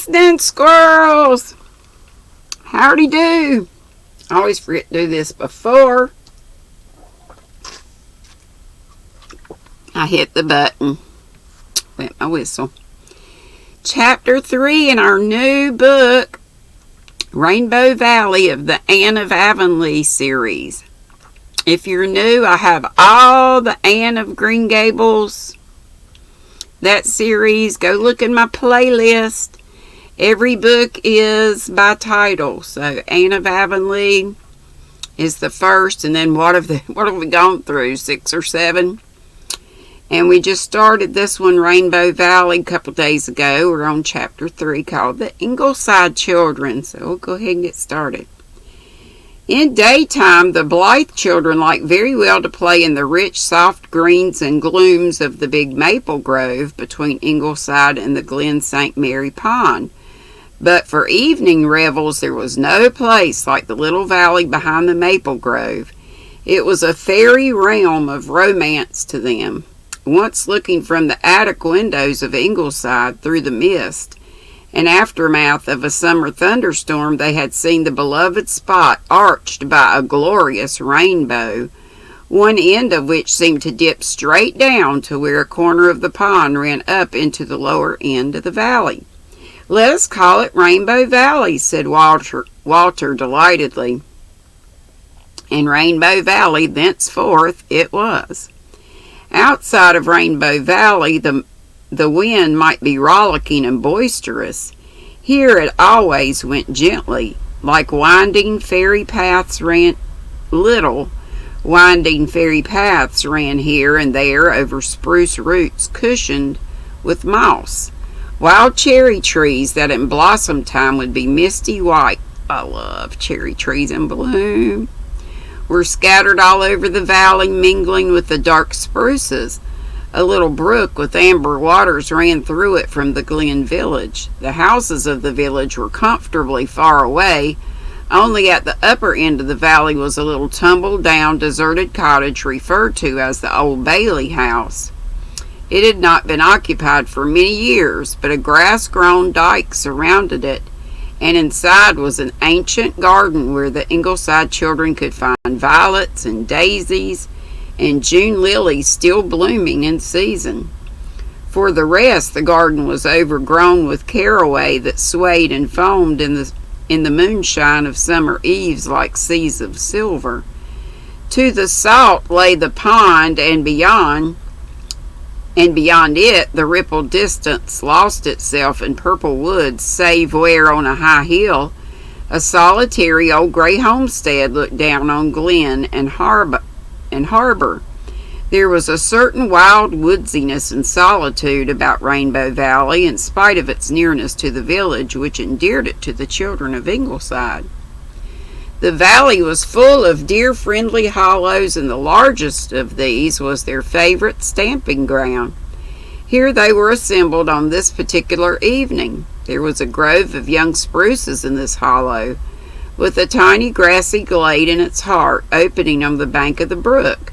listening, squirrels? Howdy do. I always forget to do this before I hit the button. Wet my whistle. Chapter 3 in our new book, Rainbow Valley of the Anne of Avonlea series. If you're new, I have all the Anne of Green Gables, that series. Go look in my playlist. Every book is by title. So Anne of Avonlea is the first, and then what have we gone through? 6 or 7? And we just started this one, Rainbow Valley, a couple days ago. We're on chapter 3 called The Ingleside Children. So we'll go ahead and get started. In daytime, the Blythe children liked very well to play in the rich, soft greens and glooms of the big maple grove between Ingleside and the Glen St. Mary Pond. But for evening revels, there was no place like the little valley behind the maple grove. It was a fairy realm of romance to them. Once looking from the attic windows of Ingleside through the mist and aftermath of a summer thunderstorm, they had seen the beloved spot arched by a glorious rainbow, one end of which seemed to dip straight down to where a corner of the pond ran up into the lower end of the valley. "Let us call it Rainbow Valley," said Walter delightedly. And Rainbow Valley thenceforth it was. Outside of Rainbow Valley, the wind might be rollicking and boisterous. Here it always went gently, like winding fairy paths ran here and there over spruce roots cushioned with moss. Wild cherry trees that in blossom time would be misty white — I love cherry trees in bloom — were scattered all over the valley, mingling with the dark spruces. A little brook with amber waters ran through it from the Glen village. The houses of the village were comfortably far away. Only at the upper end of the valley was a little tumble-down, deserted cottage referred to as the Old Bailey House. It had not been occupied for many years, but a grass-grown dike surrounded it, and inside was an ancient garden where the Ingleside children could find violets and daisies and June lilies still blooming in season. For the rest, the garden was overgrown with caraway that swayed and foamed in the moonshine of summer eves like seas of silver. To the south lay the pond, and beyond it the rippled distance lost itself in purple woods, save where on a high hill a solitary old gray homestead looked down on Glen and harbor. There was a certain wild woodsiness and solitude about Rainbow Valley, in spite of its nearness to the village, which endeared it to the children of Ingleside. The valley was full of dear friendly hollows, and the largest of these was their favorite stamping ground. Here they were assembled on this particular evening. There was a grove of young spruces in this hollow, with a tiny grassy glade in its heart, opening on the bank of the brook.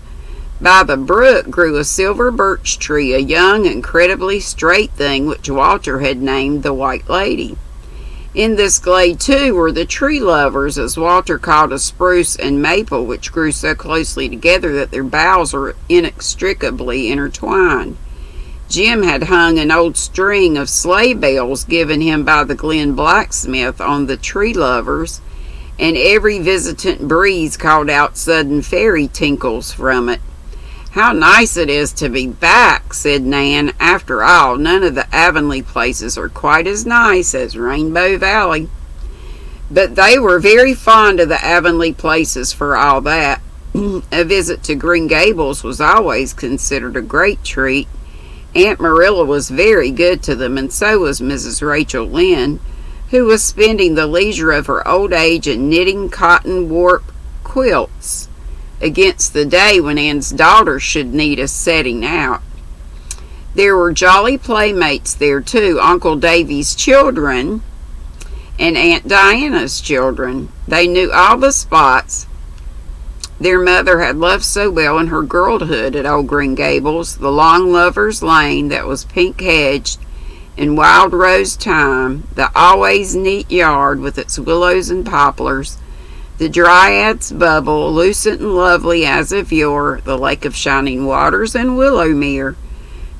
By the brook grew a silver birch tree, a young, incredibly straight thing which Walter had named the White Lady. In this glade, too, were the tree lovers, as Walter called a spruce and maple, which grew so closely together that their boughs are inextricably intertwined. Jim had hung an old string of sleigh bells given him by the Glen blacksmith on the tree lovers, and every visitant breeze called out sudden fairy tinkles from it. "How nice it is to be back," said Nan. "After all, none of the Avonlea places are quite as nice as Rainbow Valley." But they were very fond of the Avonlea places for all that. A visit to Green Gables was always considered a great treat. Aunt Marilla was very good to them, and so was Mrs. Rachel Lynde, who was spending the leisure of her old age in knitting cotton warp quilts against the day when Ann's daughter should need a setting out. There were jolly playmates there, too, Uncle Davy's children and Aunt Diana's children. They knew all the spots their mother had loved so well in her girlhood at Old Green Gables, the long Lover's Lane that was pink-hedged In Wild Rose time, the always neat yard with its willows and poplars, the Dryad's bubble, lucent and lovely as of yore, the lake of shining waters and Willowmere.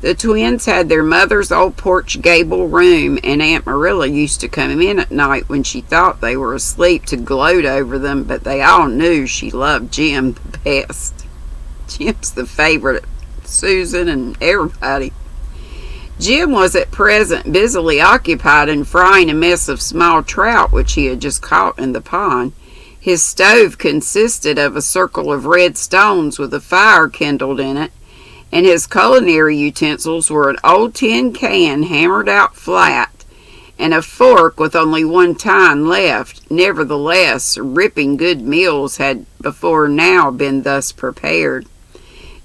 The twins had their mother's old porch gable room, and Aunt Marilla used to come in at night when she thought they were asleep to gloat over them, but they all knew she loved Jim the best. Jim's the favorite of Susan and everybody. Jim was at present busily occupied in frying a mess of small trout which he had just caught in the pond. His stove consisted of a circle of red stones with a fire kindled in it, and his culinary utensils were an old tin can hammered out flat, and a fork with only one tine left. Nevertheless, ripping good meals had before now been thus prepared.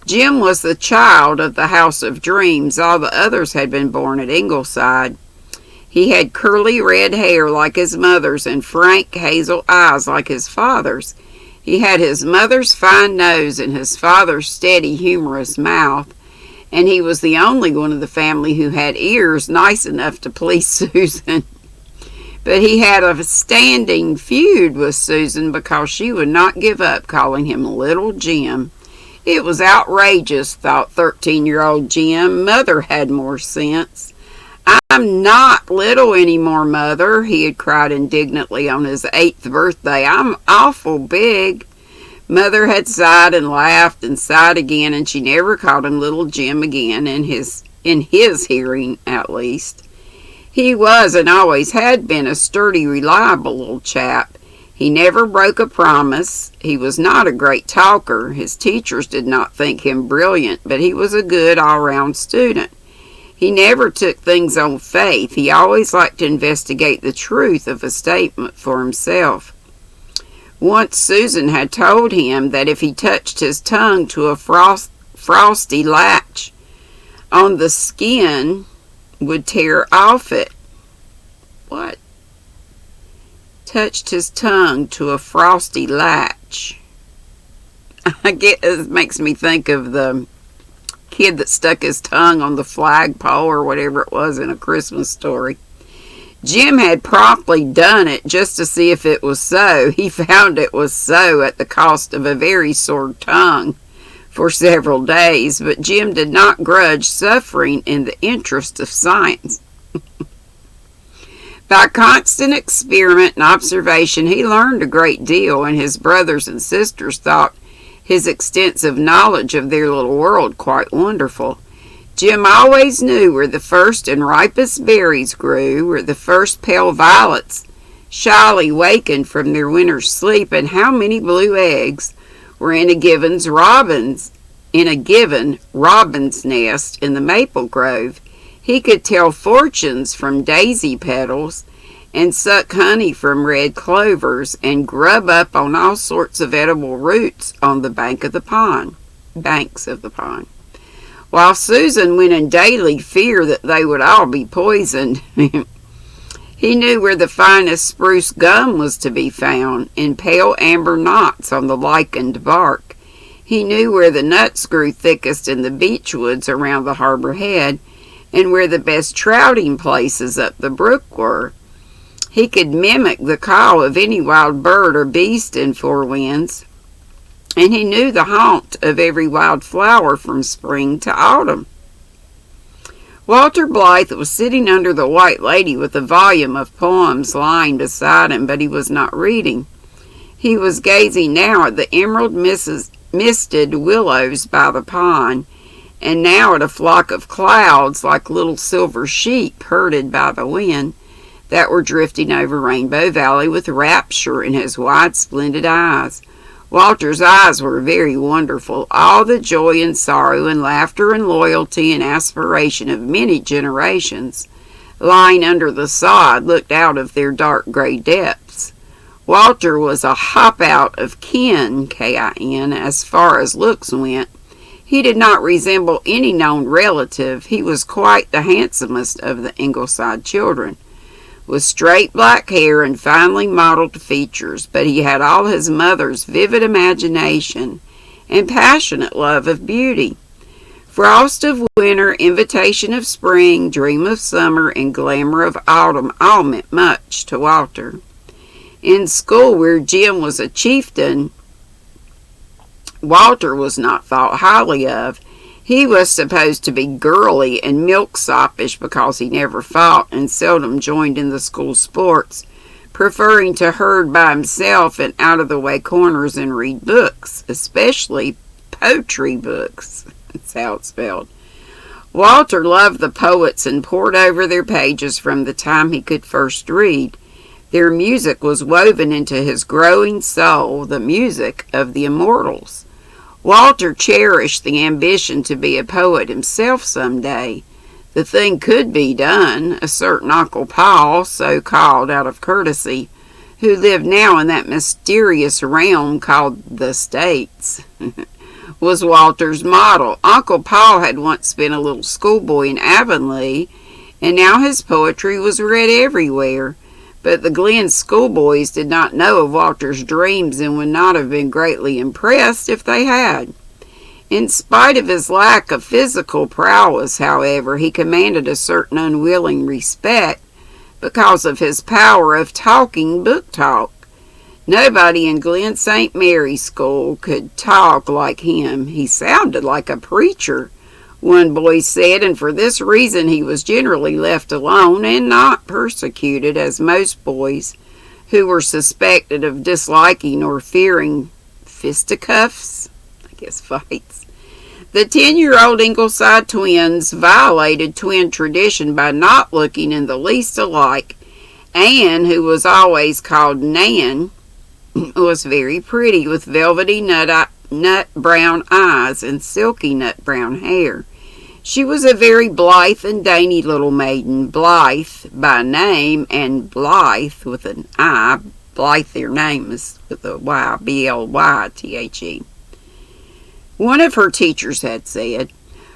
Jim was the child of the House of Dreams. All the others had been born at Ingleside. He had curly red hair like his mother's and frank hazel eyes like his father's. He had his mother's fine nose and his father's steady, humorous mouth, and he was the only one of the family who had ears nice enough to please Susan. But he had a standing feud with Susan because she would not give up calling him Little Jim. It was outrageous, thought 13-year-old Jim. Mother had more sense. "I'm not little anymore, Mother," he had cried indignantly on his 8th birthday. "I'm awful big." Mother had sighed and laughed and sighed again, and she never called him Little Jim again, in his hearing at least. He was and always had been a sturdy, reliable little chap. He never broke a promise. He was not a great talker. His teachers did not think him brilliant, but he was a good all-round student. He never took things on faith. He always liked to investigate the truth of a statement for himself. Once Susan had told him that if he touched his tongue to a frosty latch on the skin would tear off it. What? Touched his tongue to a frosty latch. I guess it makes me think of the kid that stuck his tongue on the flagpole or whatever it was in A Christmas Story. Jim had promptly done it just to see if it was so. He found it was so at the cost of a very sore tongue for several days, but Jim did not grudge suffering in the interest of science. By constant experiment and observation, he learned a great deal, and his brothers and sisters thought his extensive knowledge of their little world quite wonderful. Jim always knew where the first and ripest berries grew, where the first pale violets shyly wakened from their winter's sleep, and how many blue eggs were in a given robin's nest in the maple grove. He could tell fortunes from daisy petals, and suck honey from red clovers, and grub up on all sorts of edible roots on the banks of the pond. While Susan went in daily fear that they would all be poisoned. He knew where the finest spruce gum was to be found, in pale amber knots on the lichened bark. He knew where the nuts grew thickest in the beech woods around the harbor head, and where the best trouting places up the brook were. He could mimic the call of any wild bird or beast in Four Winds, and he knew the haunt of every wild flower from spring to autumn. Walter Blythe was sitting under the White Lady with a volume of poems lying beside him, but he was not reading. He was gazing now at the emerald misted willows by the pond, and now at a flock of clouds like little silver sheep herded by the wind that were drifting over Rainbow Valley with rapture in his wide, splendid eyes. Walter's eyes were very wonderful. All the joy and sorrow and laughter and loyalty and aspiration of many generations, lying under the sod, looked out of their dark gray depths. Walter was a hop out of kin, K-I-N, as far as looks went. He did not resemble any known relative. He was quite the handsomest of the Ingleside children, with straight black hair and finely modeled features, but he had all his mother's vivid imagination and passionate love of beauty. Frost of winter, invitation of spring, dream of summer, and glamour of autumn all meant much to Walter. In school, where Jim was a chieftain, Walter was not thought highly of. He was supposed to be girly and milksopish because he never fought and seldom joined in the school sports, preferring to herd by himself in out-of-the-way corners and read books, especially poetry books. That's how it's spelled. Walter loved the poets and pored over their pages from the time he could first read. Their music was woven into his growing soul, the music of the immortals. Walter cherished the ambition to be a poet himself someday. The thing could be done. A certain Uncle Paul, so called out of courtesy, who lived now in that mysterious realm called the States, was Walter's model. Uncle Paul had once been a little schoolboy in Avonlea, and now his poetry was read everywhere. But the Glen schoolboys did not know of Walter's dreams and would not have been greatly impressed if they had. In spite of his lack of physical prowess, however, he commanded a certain unwilling respect because of his power of talking book talk. Nobody in Glen St. Mary's School could talk like him. He sounded like a preacher, one boy said, and for this reason he was generally left alone and not persecuted as most boys who were suspected of disliking or fearing fisticuffs, fights. The 10-year-old Ingleside twins violated twin tradition by not looking in the least alike. Anne, who was always called Nan, was very pretty with velvety nut brown eyes and silky nut brown hair. She was a very blithe and dainty little maiden, Blythe by name, and Blythe with an I. Blythe, their name is with a Y, B-L-Y-T-H-E. One of her teachers had said,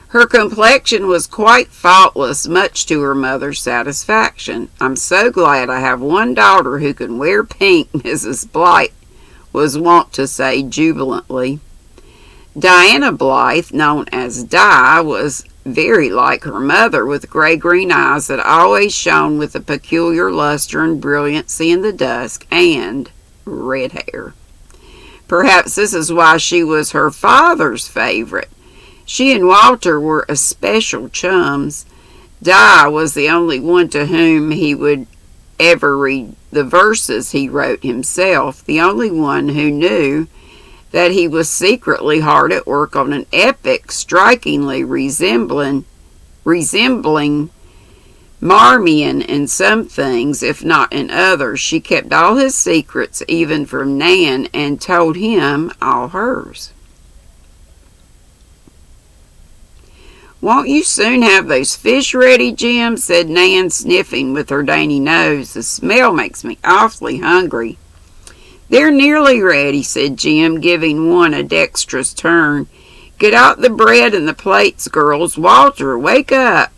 her complexion was quite faultless, much to her mother's satisfaction. I'm so glad I have one daughter who can wear pink, Mrs. Blythe was wont to say jubilantly. Diana Blythe, known as Di, was very like her mother, with gray-green eyes that always shone with a peculiar luster and brilliancy in the dusk, and red hair. Perhaps this is why she was her father's favorite. She and Walter were especial chums. Di was the only one to whom he would ever read the verses he wrote himself, the only one who knew that he was secretly hard at work on an epic strikingly resembling Marmion in some things, if not in others. She kept all his secrets, even from Nan, and told him all hers. Won't you soon have those fish ready, Jim? Said Nan, sniffing with her dainty nose. The smell makes me awfully hungry. They're nearly ready, said Jim, giving one a dexterous turn. Get out the bread and the plates, girls. Walter, wake up.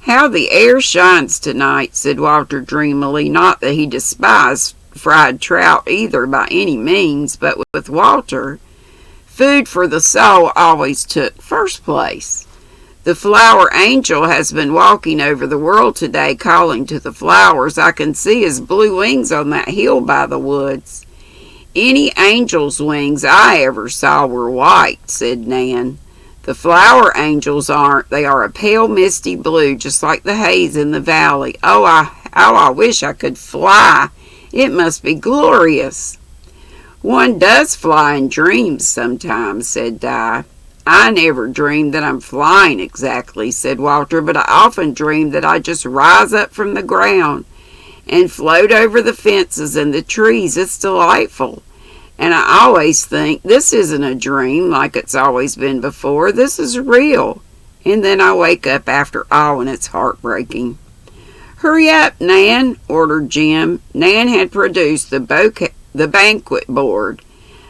How the air shines tonight, said Walter dreamily. Not that he despised fried trout either by any means, but with Walter, food for the soul always took first place. The flower angel has been walking over the world today, calling to the flowers. I can see his blue wings on that hill by the woods. Any angel's wings I ever saw were white, said Nan. The flower angels aren't. They are a pale misty blue, just like the haze in the valley. Oh, I wish I could fly. It must be glorious. One does fly in dreams sometimes, said Di. I never dream that I'm flying exactly, said Walter, but I often dream that I just rise up from the ground and float over the fences and the trees. It's delightful. And I always think, this isn't a dream like it's always been before. This is real. And then I wake up after all, and it's heartbreaking. Hurry up, Nan, ordered Jim. Nan had produced the banquet board,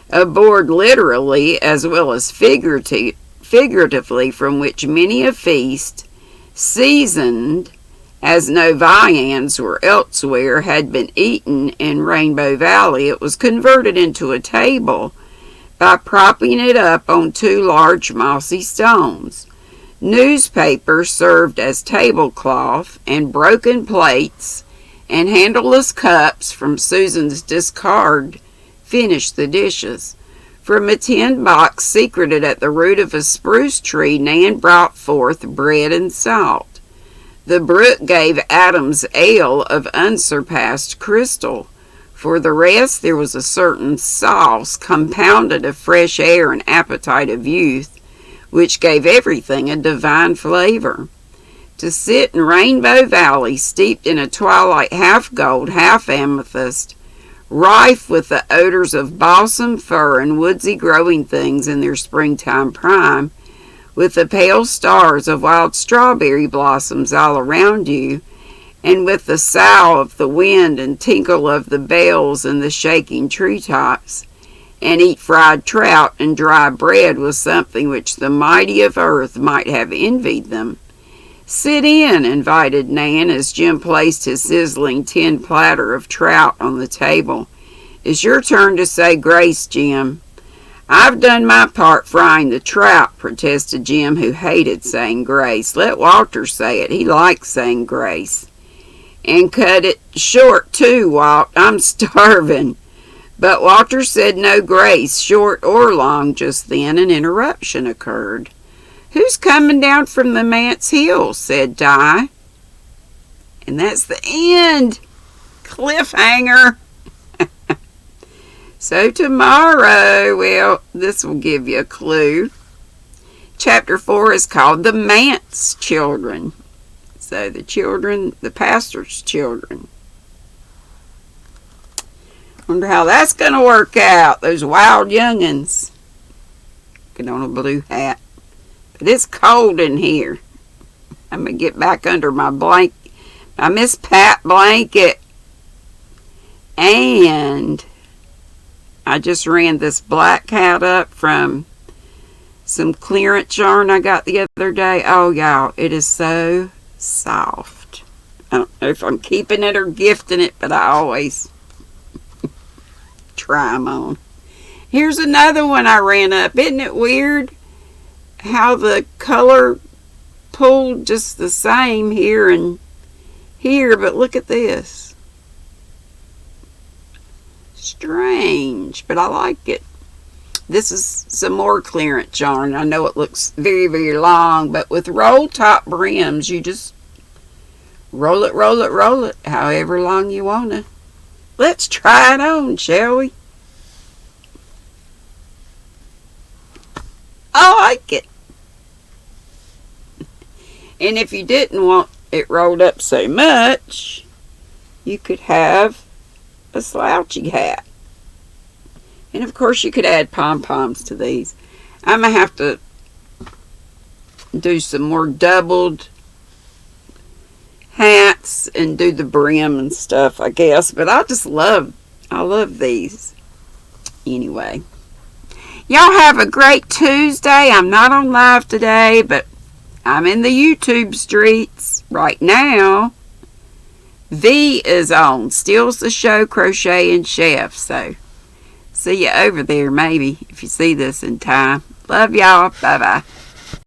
a board literally as well as figuratively, from which many a feast, seasoned as no viands were elsewhere, had been eaten in Rainbow Valley. It was converted into a table by propping it up on two large mossy stones. Newspapers served as tablecloth, and broken plates and handleless cups from Susan's discard finished the dishes. From a tin box secreted at the root of a spruce tree, Nan brought forth bread and salt. The brook gave Adam's ale of unsurpassed crystal. For the rest, there was a certain sauce compounded of fresh air and appetite of youth, which gave everything a divine flavor. To sit in Rainbow Valley, steeped in a twilight half gold, half amethyst, rife with the odors of balsam fir and woodsy growing things in their springtime prime, with the pale stars of wild strawberry blossoms all around you, and with the sough of the wind and tinkle of the bells in the shaking treetops, and eat fried trout and dry bread was something which the mighty of earth might have envied them. "Sit in," invited Nan, as Jim placed his sizzling tin platter of trout on the table. "It's your turn to say grace, Jim." "I've done my part frying the trout," protested Jim, who hated saying grace. "Let Walter say it. He likes saying grace." "And cut it short, too, Walt. I'm starving." But Walter said no grace, short or long, just then an interruption occurred. "Who's coming down from the manse hill?" said Di. And that's the end. Cliffhanger. So tomorrow, well, this will give you a clue. Chapter 4 is called The Manse Children. So the children, the pastor's children. Wonder how that's going to work out. Those wild young'uns. Get on a blue hat. But it's cold in here. I'm going to get back under my Miss Pat blanket. And I just ran this black hat up from some clearance yarn I got the other day. Oh, y'all, it is so soft. I don't know if I'm keeping it or gifting it, but I always try them on. Here's another one I ran up. Isn't it weird how the color pulled just the same here and here, but look at this. Strange, but I like it. This is some more clearance yarn. I know it looks very, very long, but with roll top brims, you just roll it, however long you want to. Let's try it on, shall we? I like it. And if you didn't want it rolled up so much, you could have a slouchy hat. And of course you could add pom-poms to these. I'm going to have to do some more doubled hats and do the brim and stuff, I guess. But I love these. Anyway. Y'all have a great Tuesday. I'm not on live today, but I'm in the YouTube streets right now. V is on. Steals the Show Crochet and Chef. So, see you over there maybe if you see this in time. Love y'all. Bye-bye.